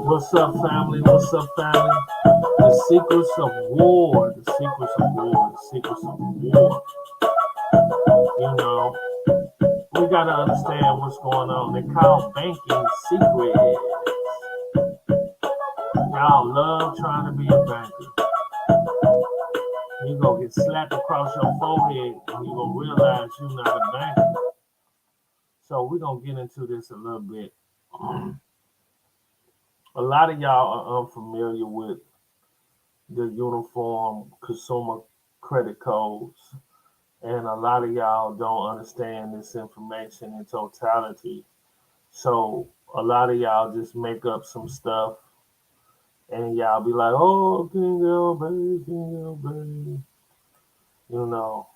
What's up, family? What's up, family? The secrets of war. The secrets of war. The secrets of war. You know, we gotta understand what's going on. They call banking secrets. Y'all love trying to be a banker. You gonna get slapped across your forehead, and you gonna realize you're not a banker. So we're gonna get into this a little bit. A lot of y'all are unfamiliar with the uniform consumer credit codes, and a lot of y'all don't understand this information in totality. So a lot of y'all just make up some stuff, and y'all be like, "Oh, King Bay," you know.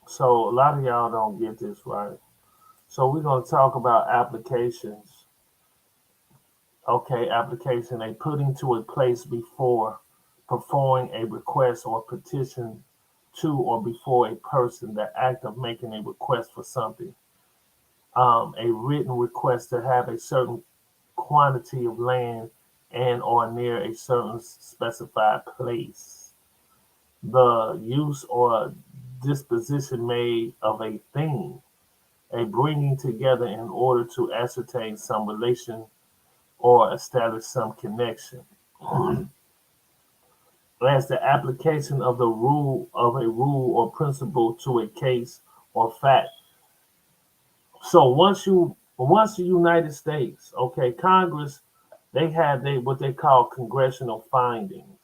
So a lot of y'all don't get this right. So we're gonna talk about applications. Okay, application a putting to a place before performing a request or petition to or before a person, the act of making a request for something. A written request to have a certain quantity of land and or near a certain specified place. The use or disposition made of a thing, a bringing together in order to ascertain some relation or establish some connection. As the application of a rule or principle to a case or fact. So once the United States, okay, Congress, they have what they call congressional findings.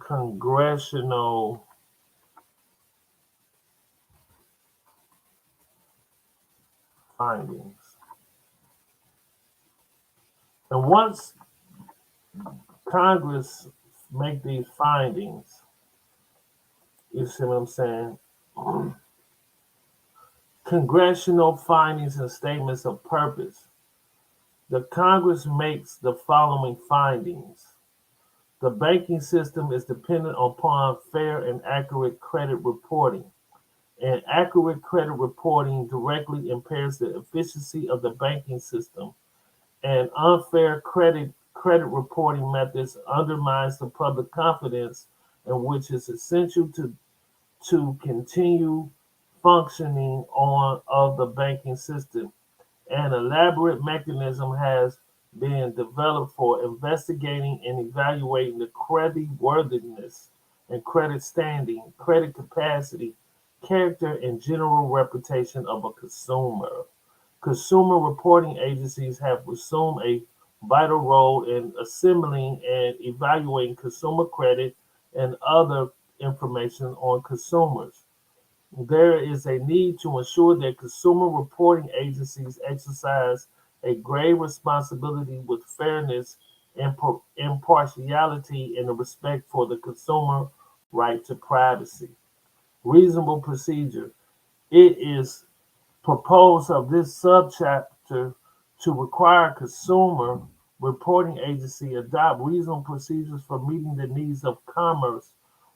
Congressional findings. And once Congress make these findings, you see what I'm saying? Congressional findings and statements of purpose. The Congress makes the following findings. The banking system is dependent upon fair and accurate credit reporting. And accurate credit reporting directly impairs the efficiency of the banking system. And unfair credit reporting methods undermines the public confidence in which is essential to continue functioning on of the banking system. An elaborate mechanism has been developed for investigating and evaluating the credit worthiness and credit standing, credit capacity, character, and general reputation of a consumer. Consumer reporting agencies have assumed a vital role in assembling and evaluating consumer credit and other information on consumers. There is a need to ensure that consumer reporting agencies exercise a grave responsibility with fairness, impartiality, and a respect for the consumer right to privacy. Reasonable procedure. It is proposed of this subchapter to require consumer reporting agency adopt reasonable procedures for meeting the needs of commerce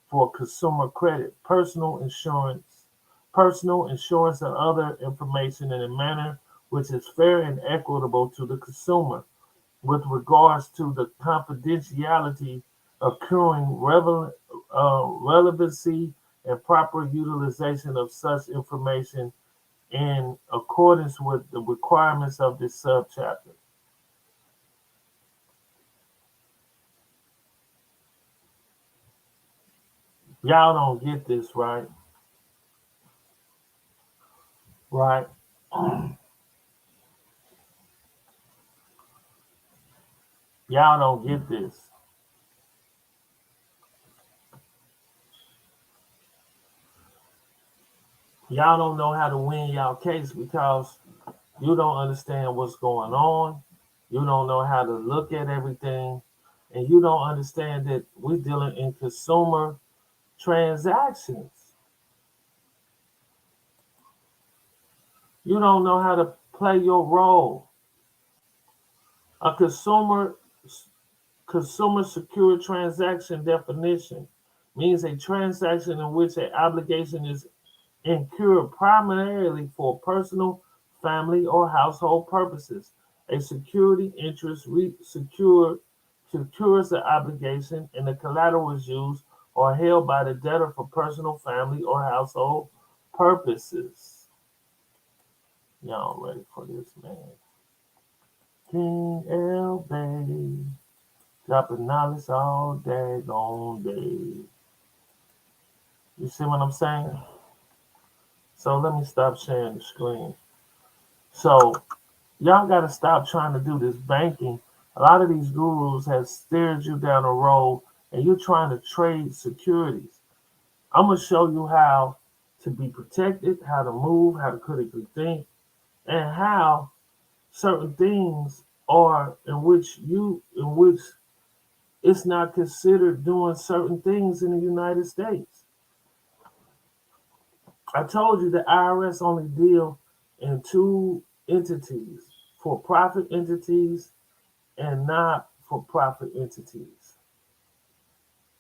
for consumer credit, personal insurance and other information in a manner which is fair and equitable to the consumer with regards to the confidentiality, occurring relevancy, and proper utilization of such information in accordance with the requirements of this subchapter. Y'all don't get this, right? Right? Y'all don't get this. Y'all don't know how to win y'all case because you don't understand what's going on. You don't know how to look at everything. And you don't understand that we're dealing in consumer transactions. You don't know how to play your role. A consumer secure transaction definition means a transaction in which an obligation is incurred primarily for personal, family, or household purposes. A security interest secures the obligation, and the collateral is used or held by the debtor for personal, family, or household purposes. Y'all ready for this, man? King L. Bay, dropping knowledge all day, on day. You see what I'm saying? So let me stop sharing the screen. So y'all got to stop trying to do this banking. A lot of these gurus have steered you down a road and you're trying to trade securities. I'm going to show you how to be protected, how to move, how to critically think, and how certain things are in which it's not considered doing certain things in the United States. I told you the IRS only deal in two entities, for-profit entities and not for profit entities.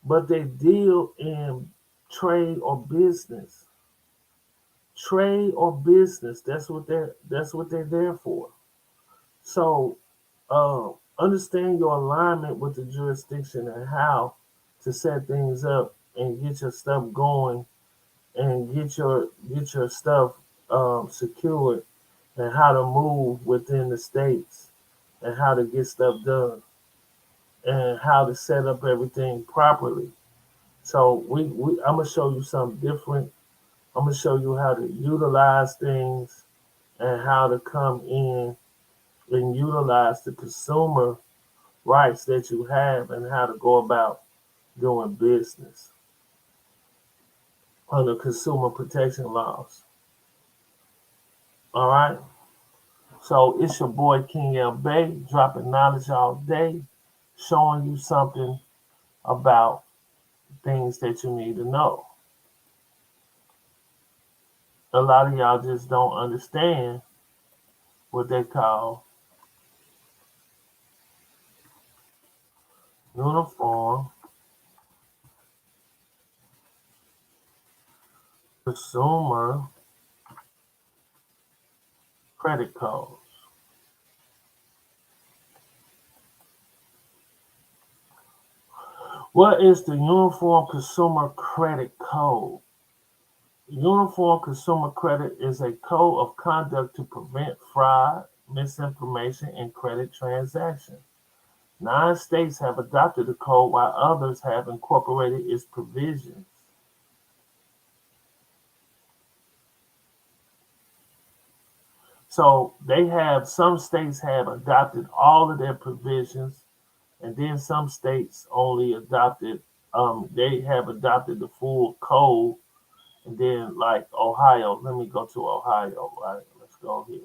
But they deal in trade or business. Trade or business, that's what they're there for. So understand your alignment with the jurisdiction and how to set things up and get your stuff going and get your stuff secured and how to move within the states and how to get stuff done and how to set up everything properly. So I'm gonna show you something different. I'm gonna show you how to utilize things and how to come in and utilize the consumer rights that you have and how to go about doing business under consumer protection laws. All right. So it's your boy King L. Bay dropping knowledge all day, showing you something about things that you need to know. A lot of y'all just don't understand what they call uniform consumer credit codes. What is the Uniform Consumer Credit Code? Uniform Consumer Credit is a code of conduct to prevent fraud, misinformation, and credit transactions. 9 states have adopted the code while others have incorporated its provisions. So some states have adopted all of their provisions, and then some states only they have adopted the full code. And then like Ohio, let me go to Ohio, right? Let's go here.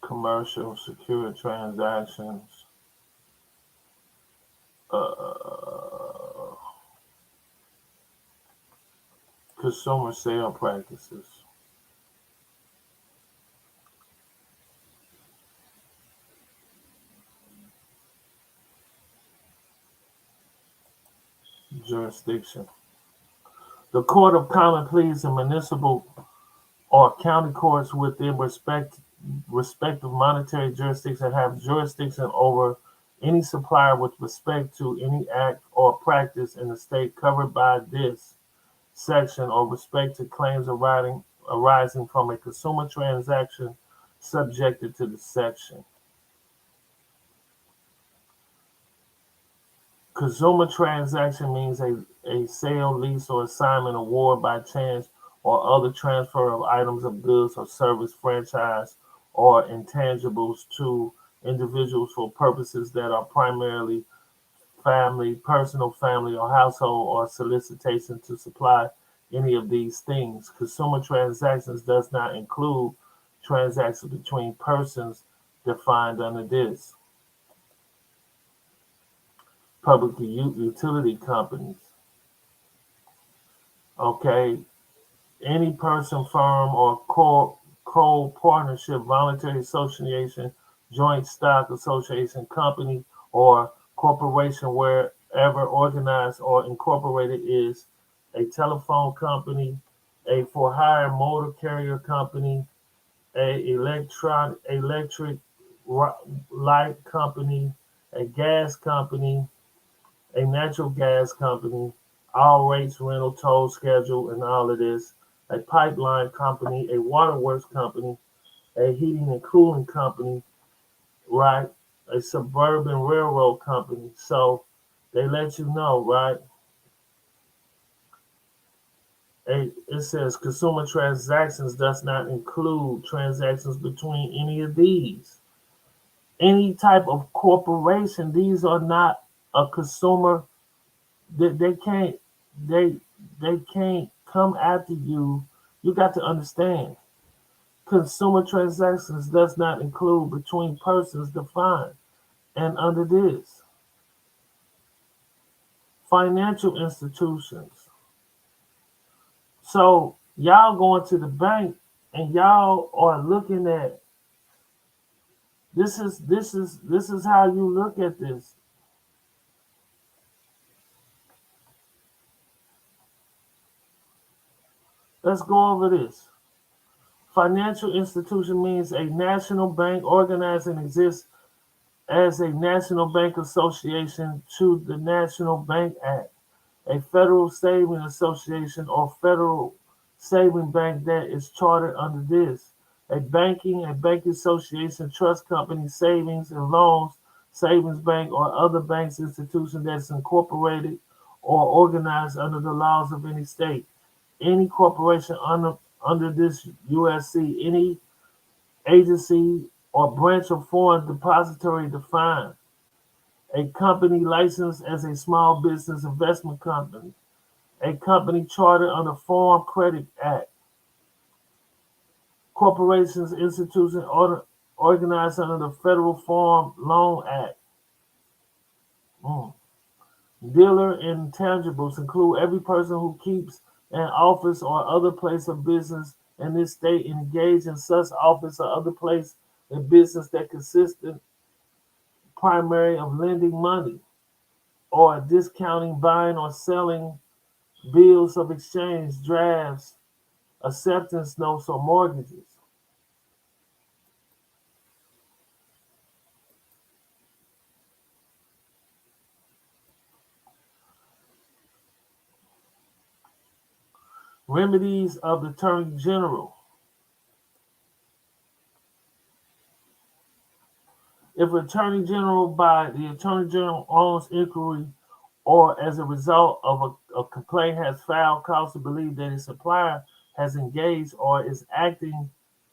Commercial secure transactions. Uh, Consumer sale practices. Jurisdiction. The Court of Common Pleas in municipal or county courts within respective monetary jurisdiction have jurisdiction over any supplier with respect to any act or practice in the state covered by this section or respect to claims arising from a consumer transaction subjected to the section. Consumer transaction means a sale, lease, or assignment, award by chance, or other transfer of items of goods or service, franchise, or intangibles to individuals for purposes that are primarily family, personal, family, or household, or solicitation to supply any of these things. Consumer transactions does not include transactions between persons defined under this. Public utility companies. Okay, any person, firm, or co-partnership, voluntary association, joint stock association, company, or corporation wherever organized or incorporated is a telephone company, a for-hire motor carrier company, a electric light company, a gas company, a natural gas company, all rates, rental, toll schedule, and all of this, a pipeline company, a waterworks company, a heating and cooling company, right? A suburban railroad company. So they let you know, right? It says consumer transactions does not include transactions between any of these. Any type of corporation, these are not a consumer. They can't they they can't come after you. You got to understand. Consumer transactions does not include between persons defined and under this. Financial institutions. So y'all going to the bank and y'all are looking at this is how you look at this. Let's go over this. Financial institution means a national bank organized and exists as a National Bank Association to the National Bank Act, a federal saving association or federal saving bank that is chartered under this, a banking association, trust company, savings and loans, savings bank, or other banks institution that's incorporated or organized under the laws of any state. Any corporation under this USC, any agency or branch of foreign depository defined, a company licensed as a small business investment company, a company chartered under Farm Credit Act, corporations, institutions organized under the Federal Farm Loan Act. Mm. Dealer intangibles include every person who keeps an office or other place of business in this state and engage in such office or other place of business that consisted primary of lending money or discounting, buying or selling bills of exchange, drafts, acceptance notes, or mortgages. Remedies of the Attorney General. If Attorney General by the Attorney General owns inquiry or as a result of a complaint has filed cause to believe that a supplier has engaged or is acting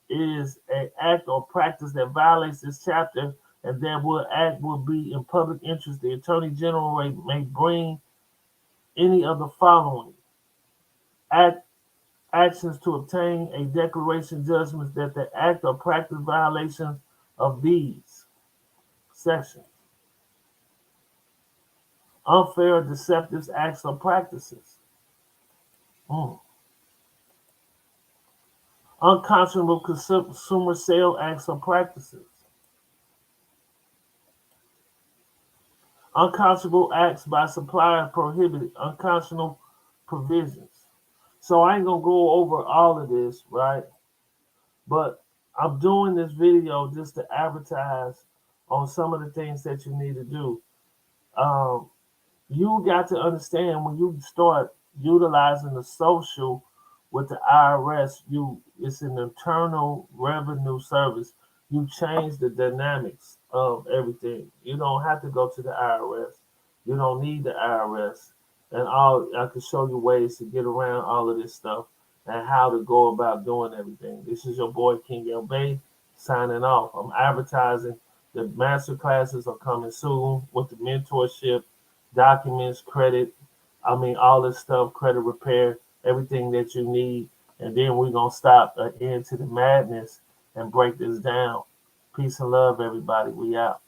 is an act or practice that violates this chapter and that will be in public interest, the Attorney General may bring any of the following act actions to obtain a declaration judgment that the act or practice violations of these sections unfair, deceptive acts or practices. Mm. Unconscionable consumer sale acts or practices. Unconscionable acts by supplier prohibited. Unconscionable provisions. So I ain't gonna go over all of this, right? But I'm doing this video just to advertise on some of the things that you need to do. Um, you got to understand when you start utilizing the social with the IRS, it's an internal revenue service. You change the dynamics of everything. You don't have to go to the IRS. You don't need the IRS. And all I can show you ways to get around all of this stuff and how to go about doing everything. This is your boy King L Bay signing off. I'm advertising the master classes are coming soon with the mentorship, documents, credit. I mean, all this stuff, credit repair, everything that you need. And then we're going to stop an end to the madness and break this down. Peace and love, everybody. We out.